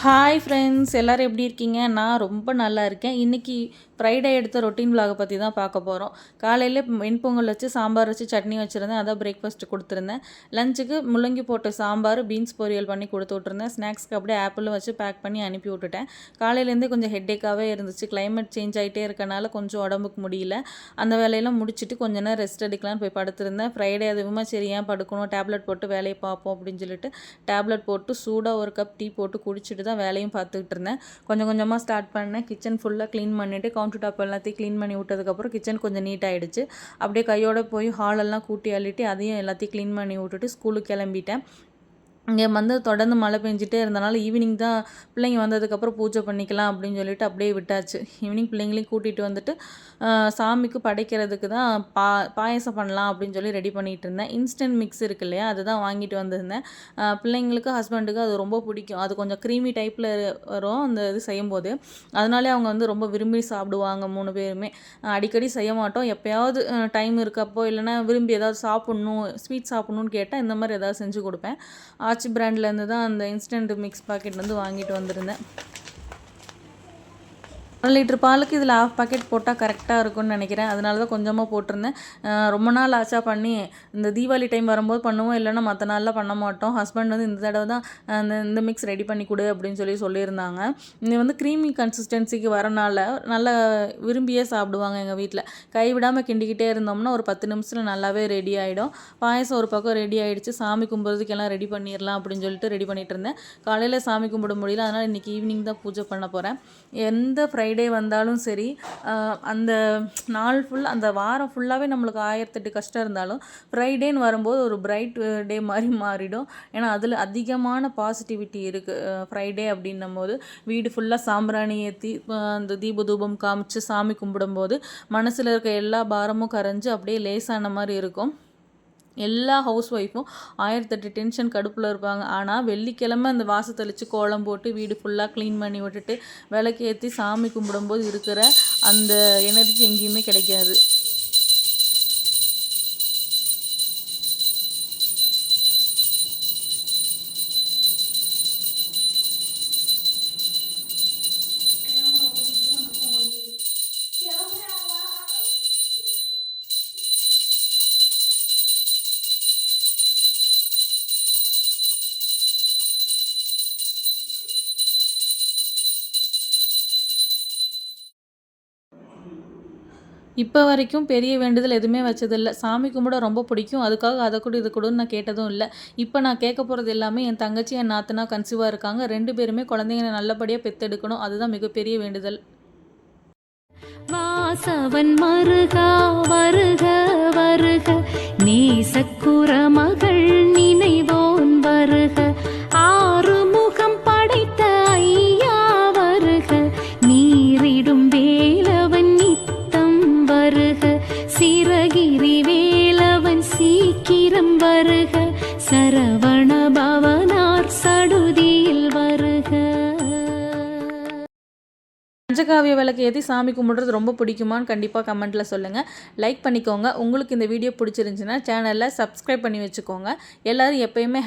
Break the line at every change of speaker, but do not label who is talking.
Hi friends, எல்லோரும் எப்படி இருக்கீங்க? நான் ரொம்ப நல்லா இருக்கேன். இன்றைக்கி ஃப்ரைடே எடுத்த ரொட்டீன் விலாகை பற்றி தான் பார்க்க போகிறோம். காலையில் வெண்பொங்கல் வச்சு சாம்பார் வச்சு சட்னி வச்சுருந்தேன், அதான் பிரேக்ஃபாஸ்ட்டு கொடுத்துருந்தேன். லஞ்சுக்கு முள்ளங்கி போட்ட சாம்பார், பீன்ஸ் பொரியல் பண்ணி கொடுத்து விட்ருந்தேன். ஸ்நாக்ஸ்க்கு அப்படியே ஆப்பிளும் வச்சு பேக் பண்ணி அனுப்பி விட்டுட்டேன். காலையிலேருந்தே கொஞ்சம் ஹெட்டேக்காகவே இருந்துச்சு. கிளைமேட் சேஞ்ச் ஆகிட்டே இருக்கனால கொஞ்சம் உடம்புக்கு முடியல. அந்த வேலையெல்லாம் முடிச்சுட்டு கொஞ்ச நேரம் ரெஸ்ட் எடுக்கலான்னு போய் படுத்துருந்தேன். ஃப்ரைடே அதுவுமா சரி ஏன் படுக்கணும், டேப்லெட் போட்டு வேலையை பார்ப்போம் அப்படின்னு சொல்லிட்டு டேப்லெட் போட்டு சூடாக ஒரு கப் டீ போட்டு குடிச்சிட்டு தான் வேலையும் பார்த்துக்கிட்டு இருந்தேன். கொஞ்சம் கொஞ்சமாக ஸ்டார்ட் பண்ணேன். கிச்சன் ஃபுல்லாக க்ளீன் பண்ணிவிட்டு கவுண்டர் டாப் எல்லாத்தையும் க்ளீன் பண்ணி விட்டதுக்கப்புறம் கிச்சன் கொஞ்சம் நீட் ஆகிடுச்சு. அப்படியே கையோடு போய் ஹாலெல்லாம் கூட்டி அள்ளிட்டு அதையும் எல்லாத்தையும் க்ளீன் பண்ணி விட்டுட்டு ஸ்கூலுக்கு கிளம்பிட்டேன். இங்கே வந்து தொடர்ந்து மழை பெஞ்சிட்டே இருந்தனால ஈவினிங் தான் பிள்ளைங்க வந்ததுக்கப்புறம் பூஜை பண்ணிக்கலாம் அப்படின்னு சொல்லிட்டு அப்படியே விட்டாச்சு. ஈவினிங் பிள்ளைங்களையும் கூட்டிகிட்டு வந்துட்டு சாமிக்கு படைக்கிறதுக்கு தான் பாயசம் பண்ணலாம் அப்படின்னு சொல்லி ரெடி பண்ணிகிட்டு இருந்தேன். இன்ஸ்டன்ட் மிக்ஸ் இருக்கு இல்லையா, அதுதான் வாங்கிட்டு வந்திருந்தேன். பிள்ளைங்களுக்கு ஹஸ்பண்டுக்கு அது ரொம்ப பிடிக்கும். அது கொஞ்சம் க்ரீமி டைப்பில் வரும் அந்த இது செய்யும்போது. அதனாலே அவங்க வந்து ரொம்ப விரும்பி சாப்பிடுவாங்க 3 பேருமே. அடிக்கடி செய்ய மாட்டோம். எப்போயாவது டைம் இருக்கப்போ இல்லைனா விரும்பி ஏதாவது சாப்பிட்ணும், ஸ்வீட் சாப்பிட்ணுன்னு கேட்டால் இந்த மாதிரி ஏதாவது செஞ்சு கொடுப்பேன். ஆச்சி பிராண்ட்லேருந்து தான் அந்த இன்ஸ்டன்ட் மிக்ஸ் பாக்கெட் வந்து வாங்கிட்டு வந்திருந்தேன். 1 லிட்டர் பாலுக்கு இதில் 1/2 பாக்கெட் போட்டால் கரெக்டாக இருக்கும்னு நினைக்கிறேன். அதனால தான் கொஞ்சமாக போட்டிருந்தேன். ரொம்ப நாள் ஆச்சா பண்ணி, இந்த தீபாவளி டைம் வரும்போது பண்ணுவோம், இல்லைன்னா மற்ற நாளில் பண்ண மாட்டோம். ஹஸ்பண்ட் வந்து இந்த தடவை தான் இந்த மிக்ஸ் ரெடி பண்ணி கொடு அப்படின்னு சொல்லியிருந்தாங்க. இது வந்து க்ரீமி கன்சிஸ்டன்சிக்கு வரனால நல்லா விரும்பியே சாப்பிடுவாங்க எங்கள் வீட்டில். கைவிடாமல் கிண்டிக்கிட்டே இருந்தோம்னா ஒரு 10 நிமிஷத்தில் நல்லாவே ரெடி ஆகிடும். பாயசம் ஒரு பக்கம் ரெடி ஆகிடுச்சு. சாமி கும்பிட்றதுக்கு எல்லாம் ரெடி பண்ணிடலாம் அப்படின்னு சொல்லிட்டு ரெடி பண்ணிகிட்டு இருந்தேன். காலையில் சாமி கும்பிட முடியல, அதனால் இன்றைக்கி ஈவினிங் தான் பூஜை பண்ண போகிறேன். எந்த ஃப்ரைடே வந்தாலும் சரி, அந்த நாள் ஃபுல்லாக அந்த வாரம் ஃபுல்லாகவே நம்மளுக்கு 1008 கஷ்டம் இருந்தாலும் ஃப்ரைடேன்னு வரும்போது ஒரு பிரைட் டே மாதிரி மாறிடும். ஏன்னா அதில் அதிகமான பாசிட்டிவிட்டி இருக்குது. ஃப்ரைடே அப்படின்னும் போது வீடு ஃபுல்லாக சாம்பிராணி ஏற்றி அந்த தீப தூபம் காமிச்சு சாமி கும்பிடும்போது மனசில் இருக்க எல்லா பாரமும் கரைஞ்சு அப்படியே லேசான மாதிரி இருக்கும். எல்லா ஹவுஸ் ஒய்ஃபும் 1008 டென்ஷன் கடுப்பில் இருப்பாங்க. ஆனால் வெள்ளிக்கிழமை அந்த வாசல் தெளித்து கோலம் போட்டு வீடு ஃபுல்லாக க்ளீன் பண்ணி விட்டுட்டு விளக்கு ஏற்றி சாமி கும்பிடும்போது இருக்கிற அந்த எனர்ஜி எங்கேயுமே கிடைக்காது. இப்போ வரைக்கும் பெரிய வேண்டுதல் எதுவுமே வச்சதில்லை. சாமி கும்பிட ரொம்ப பிடிக்கும். அதுக்காக அதை கொடு இது கொடுன்னு நான் கேட்டதும் இல்லை. இப்போ நான் கேட்க போகிறது எல்லாமே என் தங்கச்சி என் நாத்தனா கன்சீவாக இருக்காங்க. 2 பேருமே குழந்தைங்களை நல்லபடியாக பெற்றெடுக்கணும். அதுதான் மிகப்பெரிய வேண்டுதல்.
வாசவன் மருகா வருக வருக, நேசக்குற மகள் நினைவோன் வருக, ஆறுமுகம் படைத்த ஐயா வருக, நீரிடும் வேலவன் நித்தம் வருக, சிறகிரி வேலவன் சீக்கிரம் வருக, சரவண பவனார் சடுதியில் வருக.
பஞ்சகாவிய விளக்கு ஏற்றி சாமி கும்பிட்றது ரொம்ப பிடிக்குமான்னு கண்டிப்பாக கமெண்ட்டில் சொல்லுங்கள். லைக் பண்ணிக்கோங்க. உங்களுக்கு இந்த வீடியோ பிடிச்சிருந்துச்சுன்னா சேனலில் சப்ஸ்கிரைப் பண்ணி வச்சுக்கோங்க. எல்லோரும் எப்போயுமே